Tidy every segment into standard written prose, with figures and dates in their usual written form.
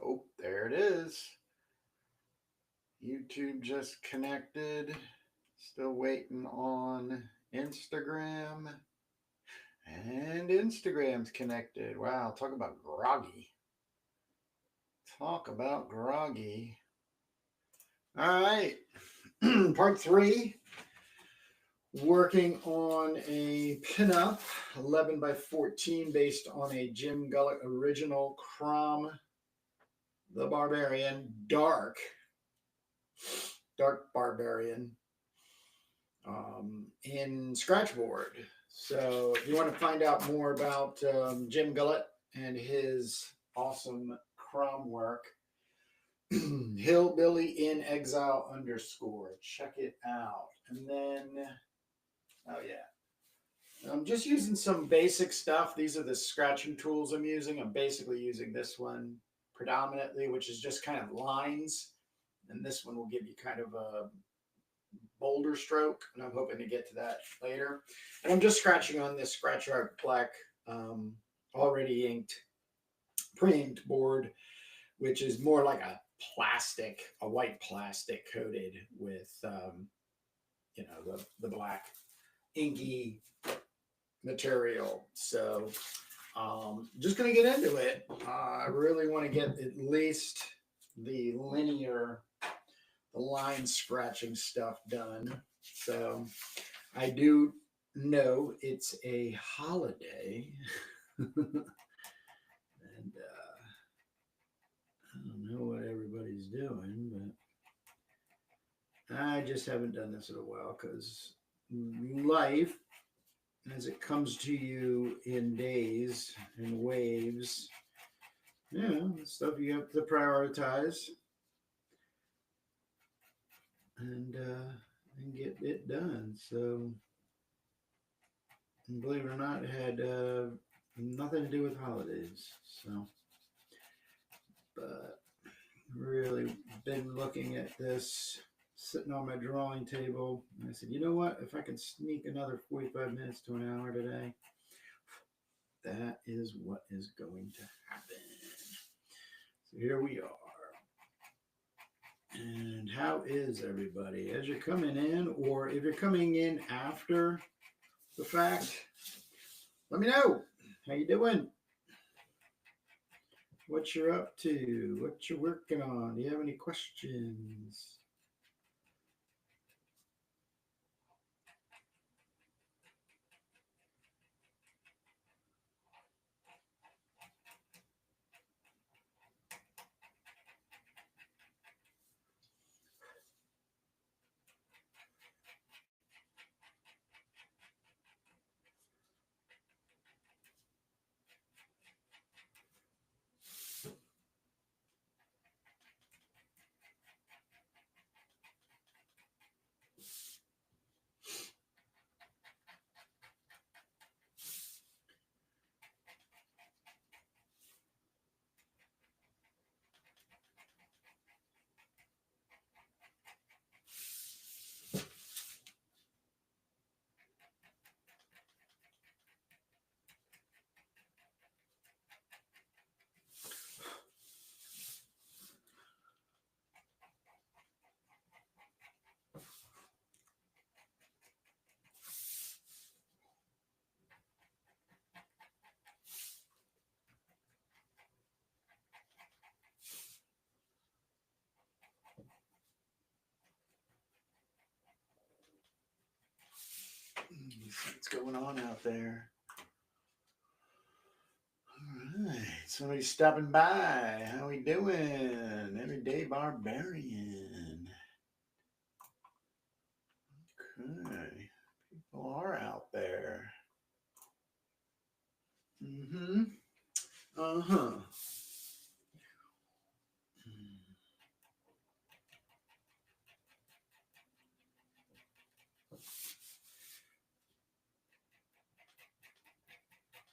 Oh, there it is. YouTube just connected. Still waiting on Instagram. And Instagram's connected. Wow, talk about groggy. Talk about groggy. All right. Part 3. Working on a pinup, 11 by 14, based on a Jim Gullet original CROM, the Barbarian, dark Barbarian, in Scratchboard. So if you want to find out more about Jim Gullet and his awesome CROM work, Hillbilly in Exile _ check it out. And then, oh yeah, I'm just using some basic stuff. These are the scratching tools I'm using. I'm basically using this one predominantly, which is just kind of lines. And this one will give you kind of a bolder stroke. And I'm hoping to get to that later. And I'm just scratching on this Scratch Art Black already inked, pre-inked board, which is more like a white plastic coated with, the black inky material. So just going to get into it. I really want to get at least the line scratching stuff done. So I do know it's a holiday. And I don't know what everybody's doing, but I just haven't done this in a while because life, as it comes to you in days and waves, stuff you have to prioritize and get it done. So, believe it or not, it had nothing to do with holidays. So, but really been looking at this, sitting on my drawing table. And I said, you know what? If I can sneak another 45 minutes to an hour today, that is what is going to happen. So here we are. And how is everybody? As you're coming in, or if you're coming in after the fact, let me know. How you doing? What you're up to? What you're working on? Do you have any questions? What's going on out there? All right, somebody's stopping by. How we doing? Everyday Barbarian. Okay, people are out there. Mm-hmm. Uh-huh.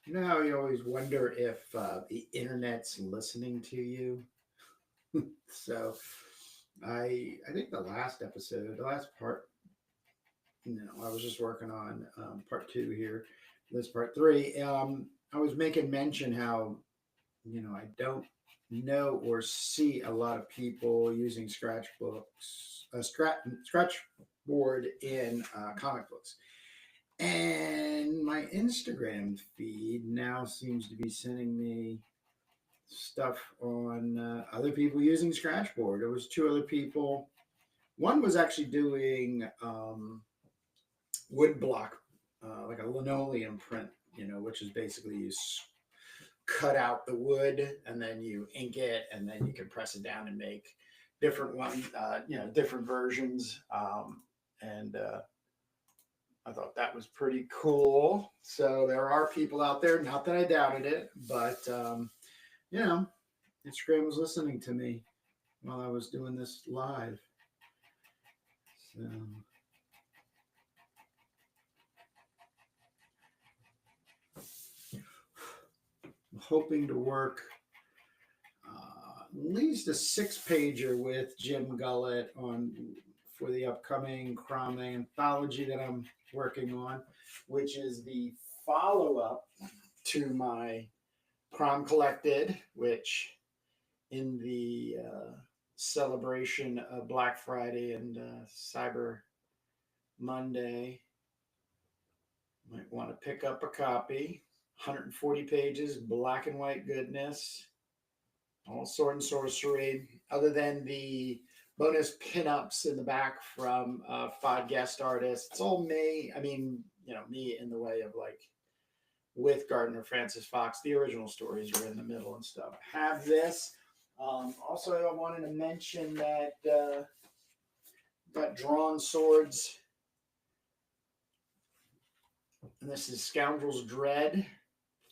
You know how you always wonder if the internet's listening to you? So I think the last episode, the last part, I was just working on part 2 here. This part 3. I was making mention how, I don't know or see a lot of people using sketchbooks, Scratchboard in comic books. And my Instagram feed now seems to be sending me stuff on other people using Scratchboard. There was two other people. One was actually doing wood block, like a linoleum print, which is basically you cut out the wood and then you ink it and then you can press it down and make different ones, different versions. And I thought that was pretty cool. So there are people out there, not that I doubted it, but, Instagram was listening to me while I was doing this live. So I'm hoping to work at least a 6-pager with Jim Gullet for the upcoming CROM Anthology that I'm working on, which is the follow-up to my CROM Collected, which in the celebration of Black Friday and Cyber Monday, might want to pick up a copy. 140 pages, black and white goodness, all sword and sorcery, other than the bonus pinups in the back from 5 guest artists. It's all me. I mean, me in the way of like with Gardner Francis Fox. The original stories are in the middle and stuff. Have this. Also, I wanted to mention that got Drawn Swords. And this is Scoundrel's Dread,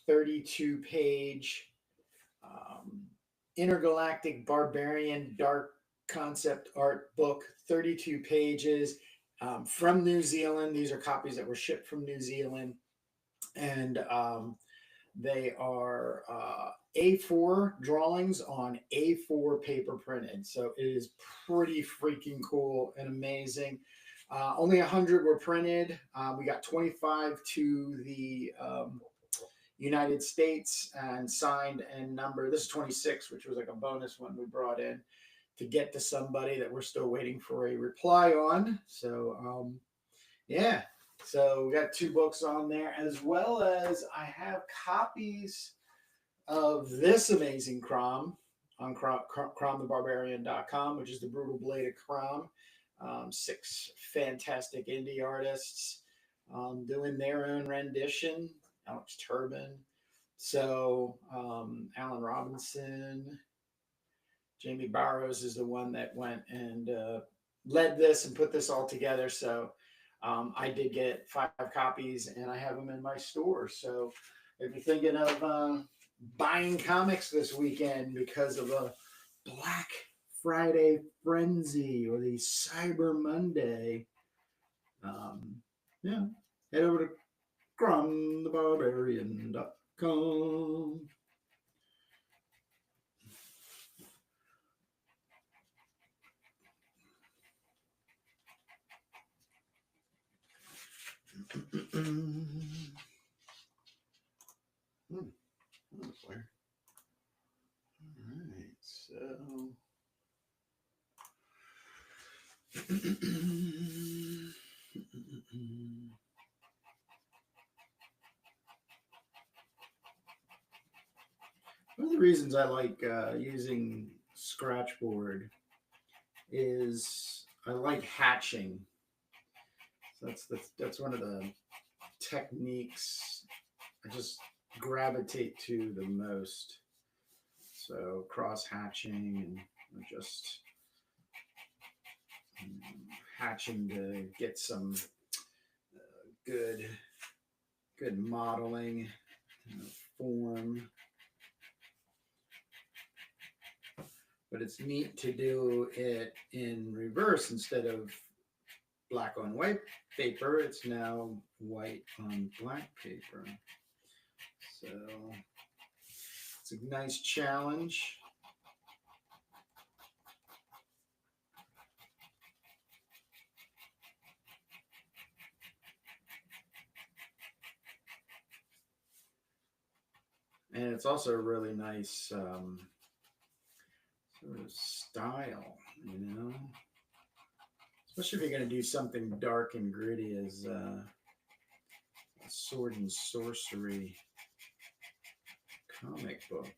32-page intergalactic barbarian dark concept art book, 32 pages from New Zealand. These are copies that were shipped from New Zealand. And they are A4 drawings on A4 paper printed. So it is pretty freaking cool and amazing. Only 100 were printed. We got 25 to the United States and signed and numbered. This is 26, which was like a bonus one we brought in to get to somebody that we're still waiting for a reply on. So, yeah. So we got 2 books on there, as well as I have copies of this amazing CROM on CROMthebarbarian.com, which is the Brutal Blade of CROM. 6 fantastic indie artists doing their own rendition. Alex Turbin, so Alan Robinson, Jamie Barrows is the one that went and led this and put this all together. So I did get 5 copies and I have them in my store. So if you're thinking of buying comics this weekend because of a Black Friday frenzy or the Cyber Monday, head over to CROMthebarbarian.com. Where? All right, so one of the reasons I like using Scratchboard is I like hatching. So that's one of the techniques I just gravitate to the most. So cross hatching and just hatching to get some good modeling form. But it's neat to do it in reverse instead of black on white paper. It's now white on black paper. So it's a nice challenge. And it's also a really nice sort of style, you know? Especially if you're going to do something dark and gritty as a sword and sorcery comic book.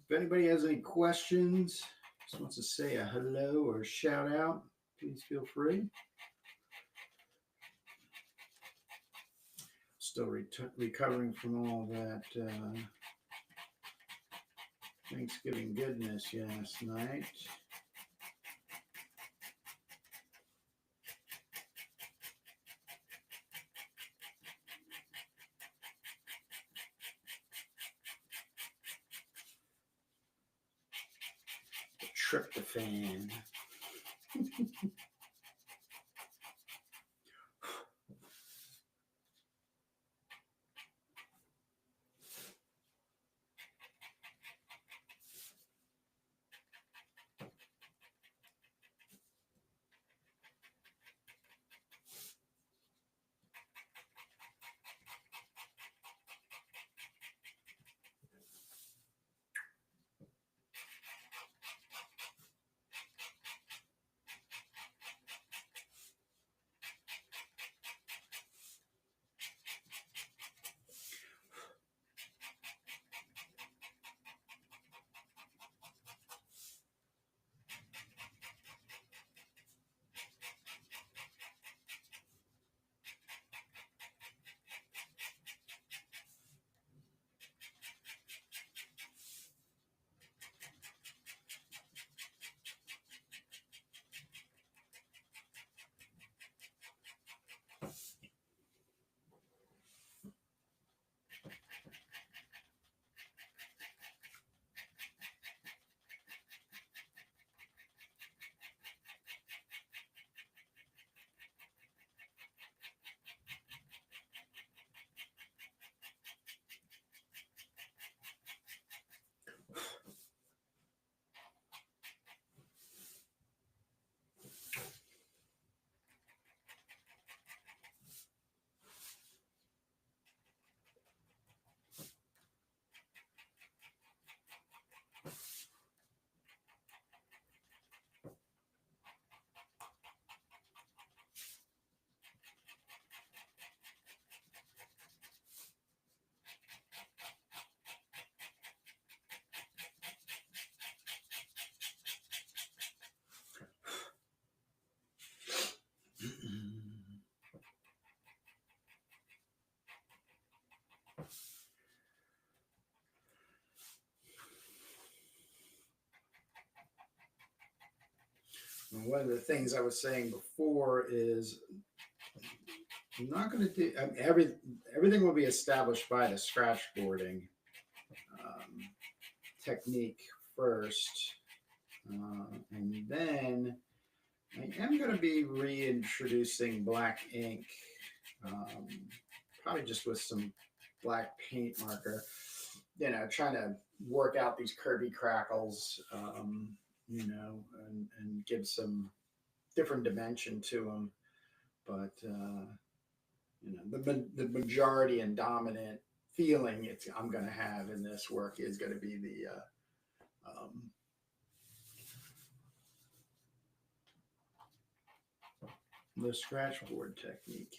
If anybody has any questions, just wants to say a hello or a shout out, please feel free. Still recovering from all that Thanksgiving goodness last night. Tryptophan. one of the things I was saying before is I'm not going to do everything will be established by the scratchboarding technique first, and then I am going to be reintroducing black ink, probably just with some black paint marker, you know, trying to work out these curvy crackles, you know, and give some different dimension to them. But, you know, the majority and dominant feeling I'm going to have in this work is going to be the scratchboard technique.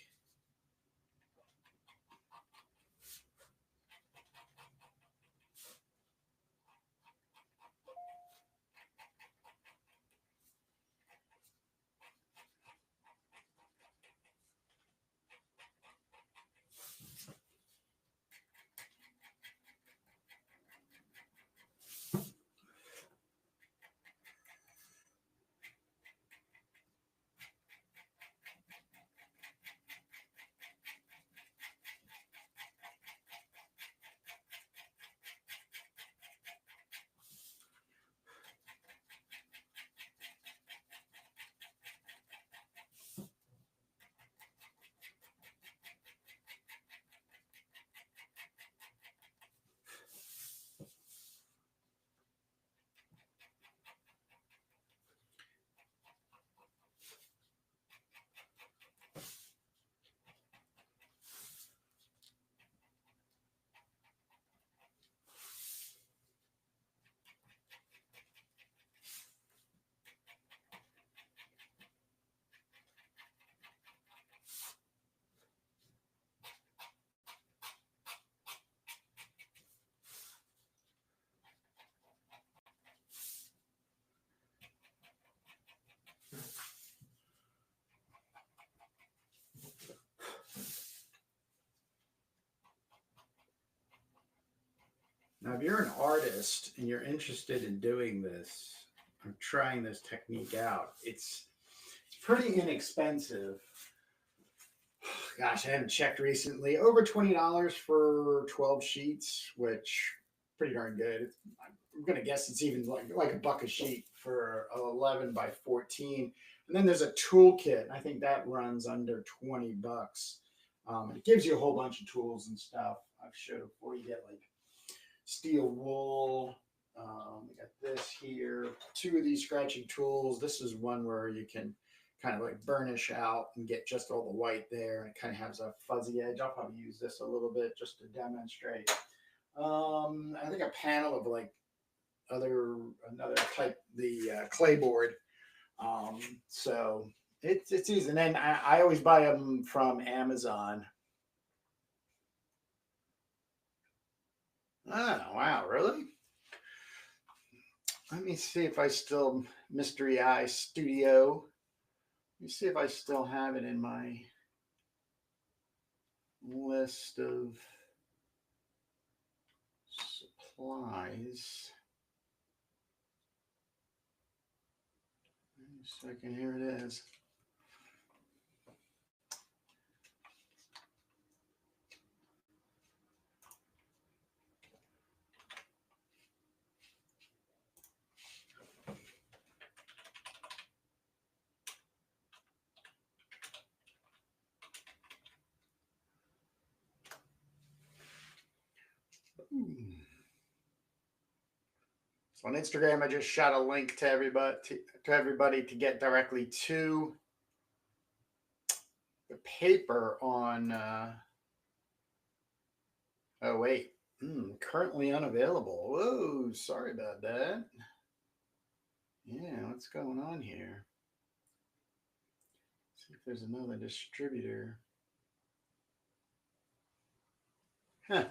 Now, if you're an artist and you're interested in doing this, or trying this technique out, it's pretty inexpensive. Gosh, I haven't checked recently. Over $20 for 12 sheets, which pretty darn good. I'm gonna guess it's even like a buck a sheet for 11 by 14. And then there's a toolkit. I think that runs under 20 bucks. It gives you a whole bunch of tools and stuff. I've showed before. You get like steel wool. We got this here. 2 of these scratching tools. This is one where you can kind of like burnish out and get just all the white there, and it kind of has a fuzzy edge. I'll probably use this a little bit just to demonstrate. I think a panel of like another type, the clay board. So it's easy. And then I always buy them from Amazon. Oh, wow, really? Let me see if I still, Mystery Eye Studio. Let me see if I still have it in my list of supplies. Wait a second, here it is. So on Instagram, I just shot a link to everybody to get directly to the paper on. Oh wait, currently unavailable. Whoa, sorry about that. Yeah, what's going on here? See if there's another distributor. Huh.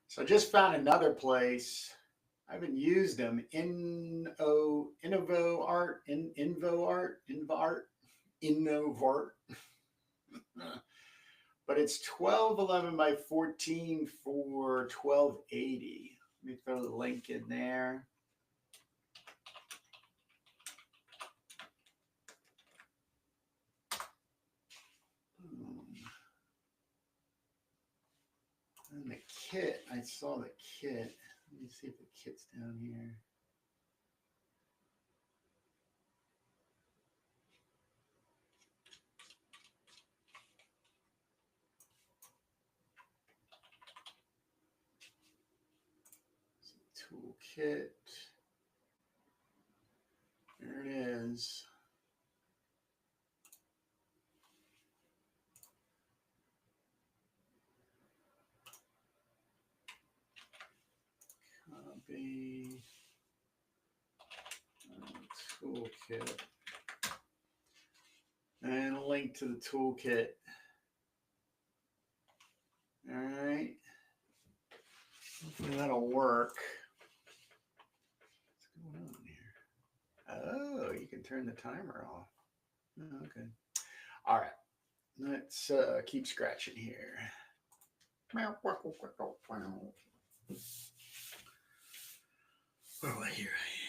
So I just found another place. I haven't used them. Innovo Art, Innovart. But it's 1211 by 14 for 1280. Let me throw the link in there. And the kit, I saw the kit. Let me see if the kit's down here. Toolkit. There it is. Copy. Toolkit. And a link to the toolkit. All right. Hopefully that'll work. What's going on here? Oh, you can turn the timer off. Oh, okay. All right. Let's keep scratching here. Oh, here I am.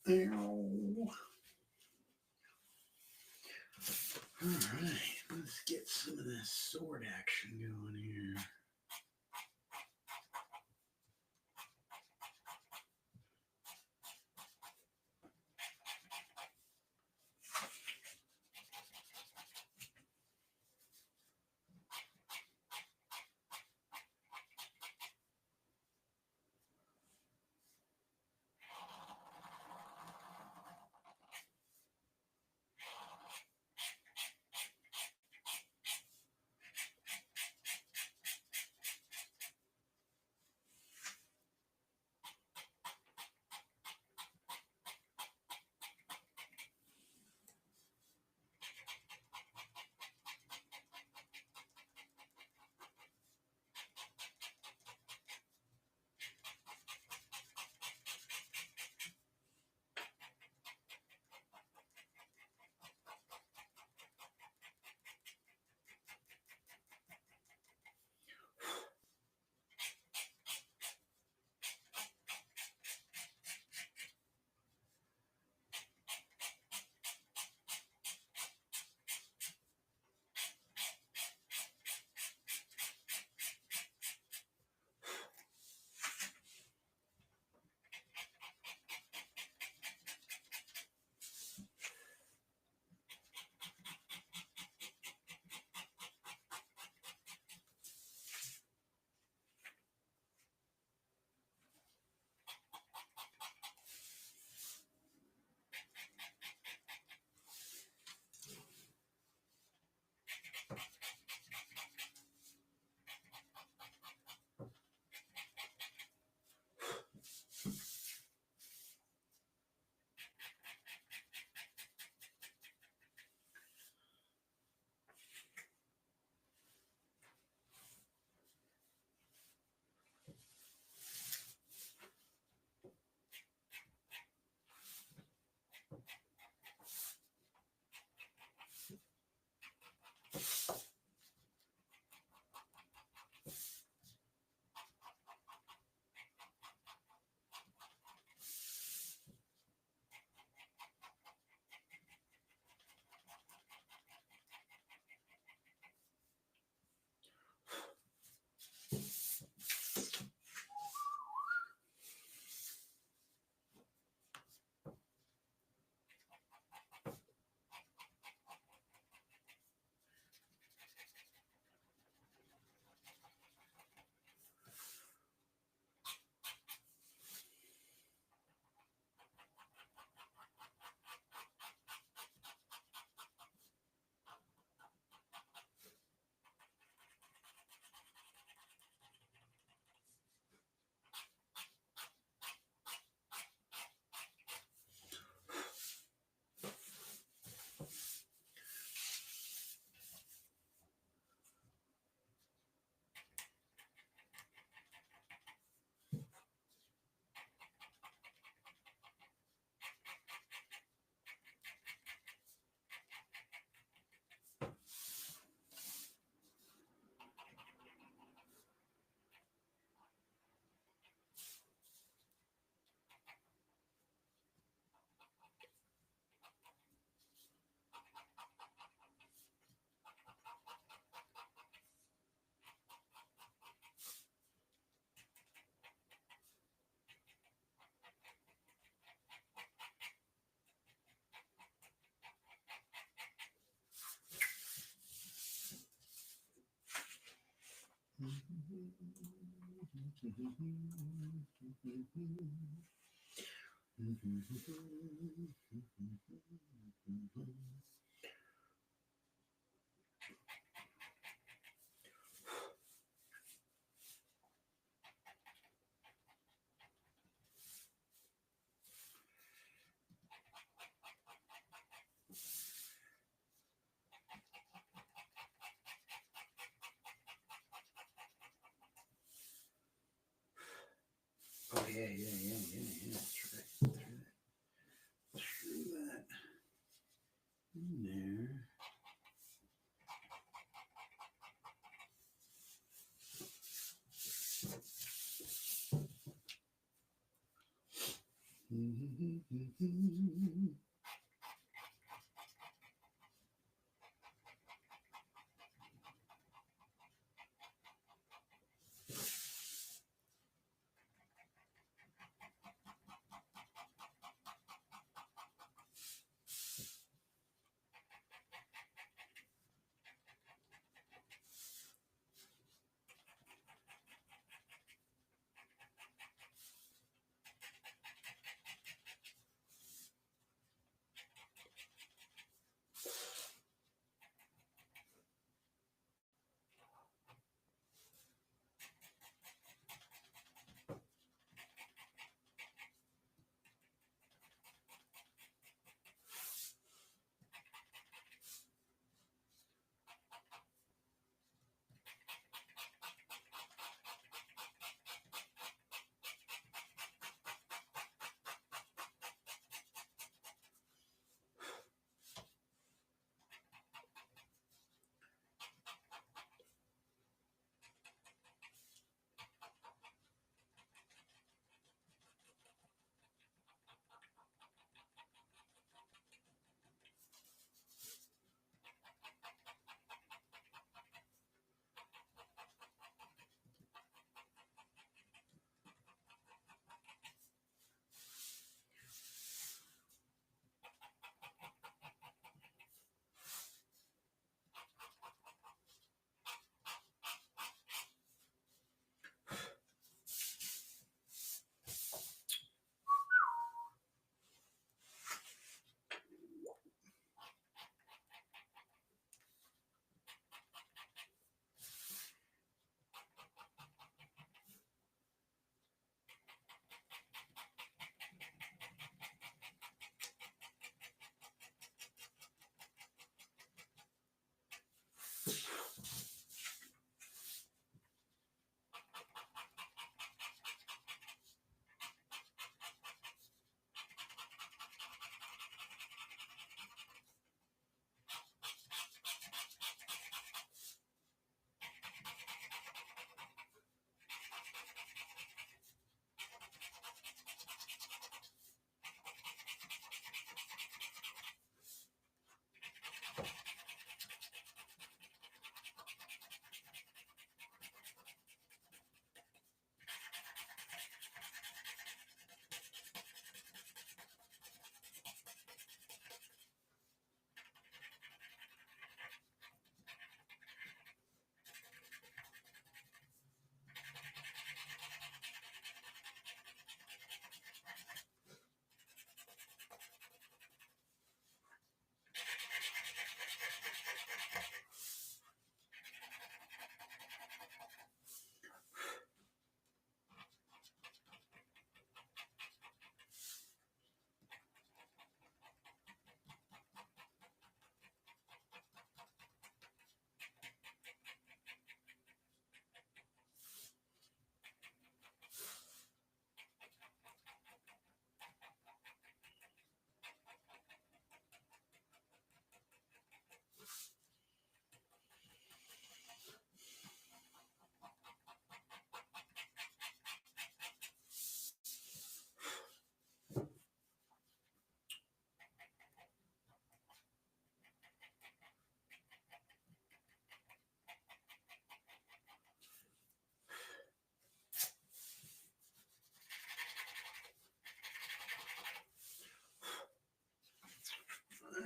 All right, let's get some of this sword action going here. Oh yeah. That's right. Through that in there.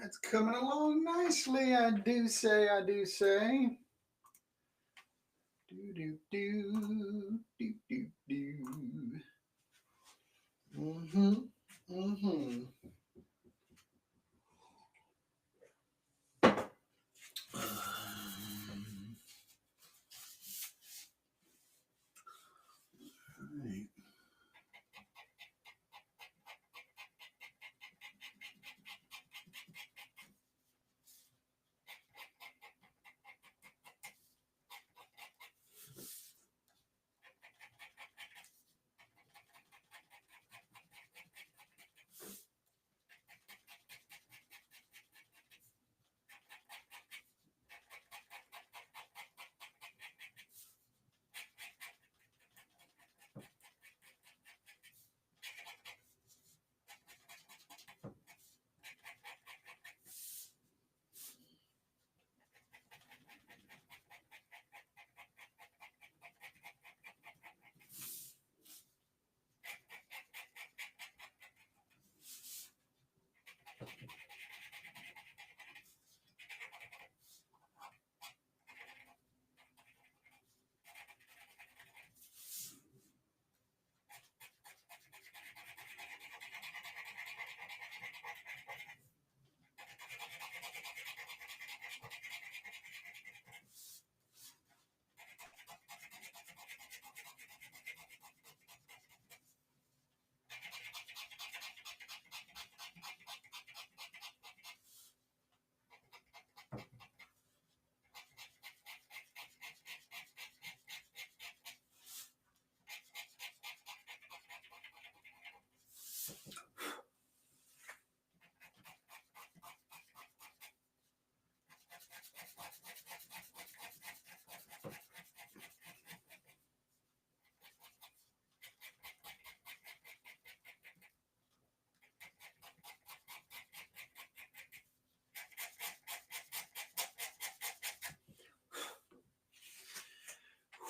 It's coming along nicely, I do say, I do say. Do, do, do, do, do, do. Mm-hmm, mm-hmm. Right.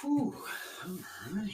Whew. All right.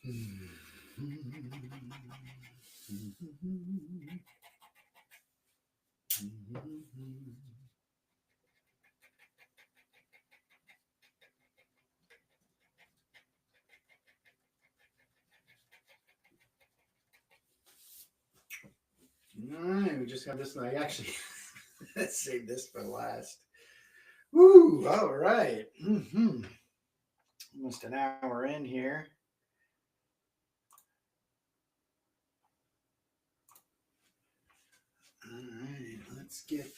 All right, we just got this one. I actually let's save this for last. Woo! All right. Almost an hour in here. All right, let's get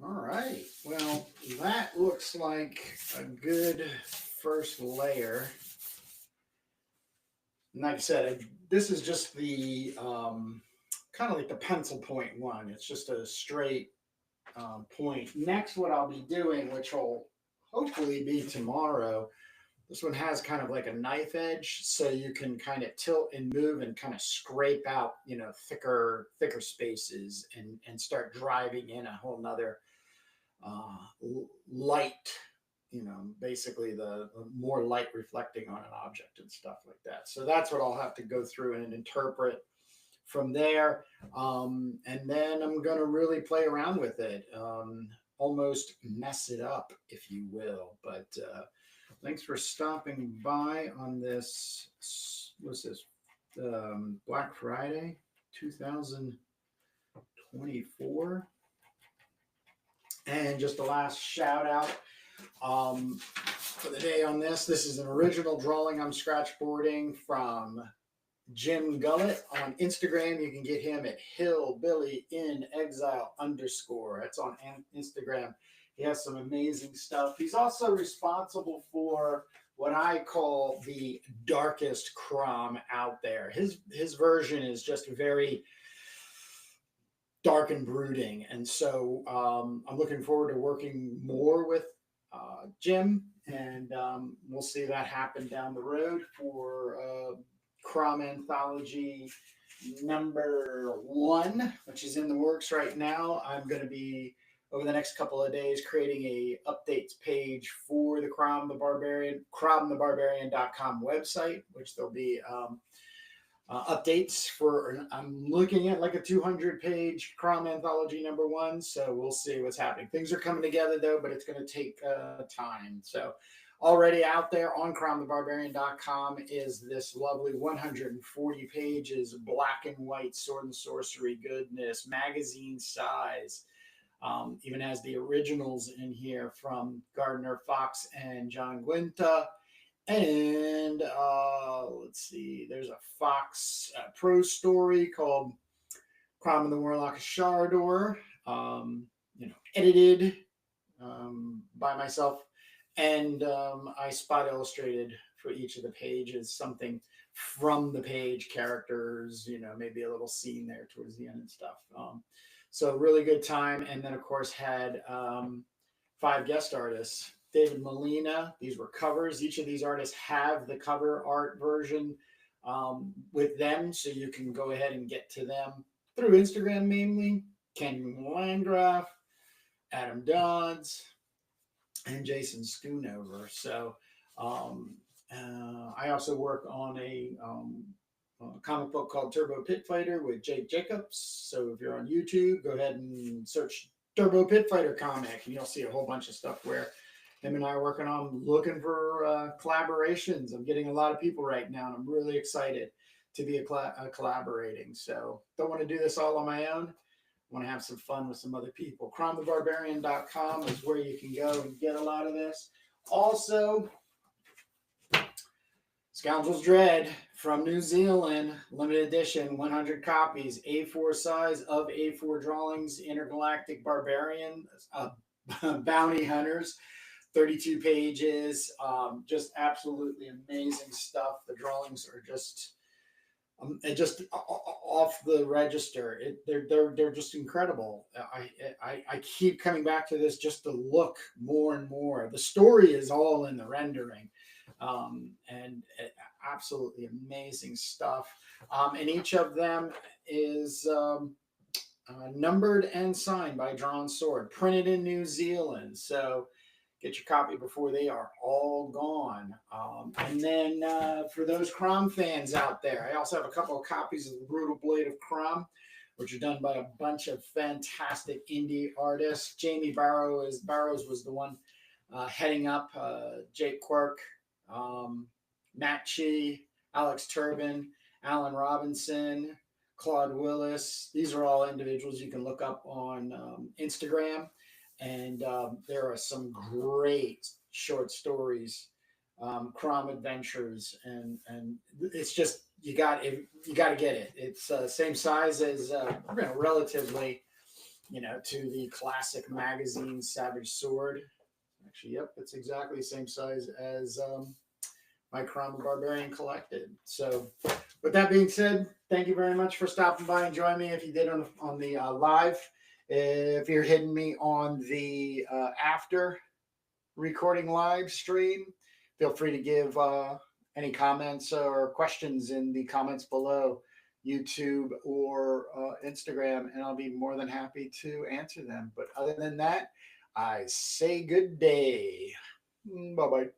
all right. Well, that looks like a good first layer. And like I said, this is just the kind of like the pencil point one. It's just a straight point. Next, what I'll be doing, which will hopefully be tomorrow, this one has kind of like a knife edge, so you can kind of tilt and move and kind of scrape out, thicker spaces and start driving in a whole nother light, basically the more light reflecting on an object and stuff like that. So that's what I'll have to go through and interpret from there. And then I'm going to really play around with it, almost mess it up, if you will. But thanks for stopping by on this. What's this? Black Friday 2024. And just a last shout out for the day on this. This is an original drawing I'm scratchboarding from Jim Gullet on Instagram. You can get him at hillbillyinexile_. That's on Instagram. He has some amazing stuff. He's also responsible for what I call the darkest CROM out there. His version is just very dark and brooding, and so I'm looking forward to working more with Jim, and we'll see that happen down the road for CROM Anthology #1, which is in the works right now. I'm going to be over the next couple of days creating a updates page for the CROM the Barbarian, CROMthebarbarian.com website, which there'll be updates for. I'm looking at like a 200-page CROM Anthology #1, so we'll see what's happening. Things are coming together though, but it's going to take time. So already out there on CROMthebarbarian.com is this lovely 140 pages, black and white sword and sorcery goodness, magazine size. Even has the originals in here from Gardner Fox and John Guinta. And let's see, there's a Fox prose story called CROM and the Warlock of Sharador, edited by myself. And I spot illustrated for each of the pages something from the page, characters, maybe a little scene there towards the end and stuff. So really good time. And then, of course, had 5 guest artists. David Molina, these were covers. Each of these artists have the cover art version with them, so you can go ahead and get to them through Instagram mainly. Ken Landgraf, Adam Dodds, and Jason Schoonover. So I also work on a comic book called Turbo Pit Fighter with Jake Jacobs. So if you're on YouTube, go ahead and search Turbo Pit Fighter comic, and you'll see a whole bunch of stuff where him and I are working on looking for collaborations. I'm getting a lot of people right now, and I'm really excited to be collaborating. So don't want to do this all on my own. I want to have some fun with some other people. CROMthebarbarian.com is where you can go and get a lot of this. Also, Scoundrel's Dread from New Zealand, limited edition, 100 copies, A4 size of A4 drawings, intergalactic barbarian, bounty hunters, 32 pages, just absolutely amazing stuff. The drawings are just off the register. They're just incredible. I keep coming back to this just to look more and more. The story is all in the rendering. And absolutely amazing stuff. And each of them is numbered and signed by Drawn Sword, printed in New Zealand. So get your copy before they are all gone. And then for those CROM fans out there, I also have a couple of copies of The Brutal Blade of CROM, which are done by a bunch of fantastic indie artists. Jamie Barrows was the one heading up, Jake Quirk, Matt Chi, Alex Turbin, Alan Robinson, Claude Willis. These are all individuals you can look up on Instagram. And there are some great short stories, CROM adventures, and it's just you got to get it. It's same size as relatively, to the classic magazine Savage Sword. Actually, yep, it's exactly the same size as my CROM Barbarian collected. So, with that being said, thank you very much for stopping by and joining me. If you did on the live. If you're hitting me on the after recording live stream, feel free to give any comments or questions in the comments below, YouTube or Instagram, and I'll be more than happy to answer them. But other than that, I say good day. Bye-bye.